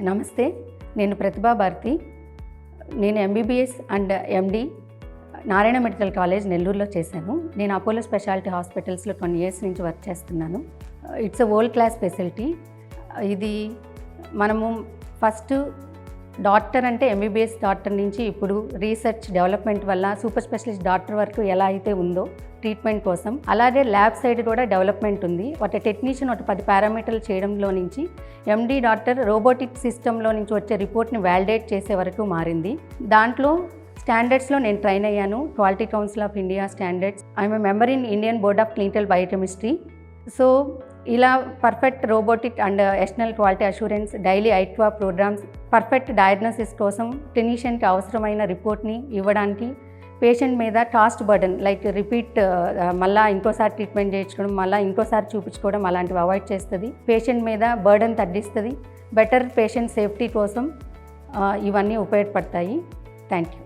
నమస్తే, నేను ప్రతిభా భారతి. నేను MBBS and MD Narayana medical college నెల్లూరులో చేశాను. నేను అపోలో స్పెషాలిటీ హాస్పిటల్స్లో 20 years నుంచి వర్క్ చేస్తున్నాను. It's a world class facility. ఇది మనము ఫస్ట్ డాక్టర్ అంటే ఎంబీబీఎస్ డాక్టర్ నుంచి ఇప్పుడు రీసెర్చ్ డెవలప్మెంట్ వల్ల సూపర్ స్పెషలిస్ట్ డాక్టర్ వరకు ఎలా అయితే ఉందో ట్రీట్మెంట్ కోసం, అలాగే ల్యాబ్ సైడ్ కూడా డెవలప్మెంట్ ఉంది. ఒక టెక్నీషియన్ ఒక 10 పారామీటర్లు చేయడంలో నుంచి ఎండి డాక్టర్ రోబోటిక్ సిస్టంలో నుంచి వచ్చే రిపోర్ట్ని వ్యాలిడేట్ చేసే వరకు మారింది. దాంట్లో స్టాండర్డ్స్లో నేను ట్రైన్ అయ్యాను. Quality council of India standards. I'm a member in Indian board of clinical biochemistry. So ఇలా perfect robotic and external quality assurance, daily ఐట్వా ప్రోగ్రామ్స్, పర్ఫెక్ట్ డయాగ్నోసిస్ కోసం టెక్నీషియన్కి అవసరమైన రిపోర్ట్ని ఇవ్వడానికి, పేషెంట్ మీద కాస్ట్ బర్డన్ లైక్ రిపీట్ మళ్ళీ ఇంకోసారి ట్రీట్మెంట్ చేయించుకోవడం, మళ్ళీ ఇంకోసారి చూపించుకోవడం అలాంటివి అవాయిడ్ చేస్తుంది. పేషెంట్ మీద బర్డన్ తగ్గిస్తుంది. బెటర్ పేషెంట్ సేఫ్టీ కోసం ఇవన్నీ ఉపయోగపడతాయి. Thank you.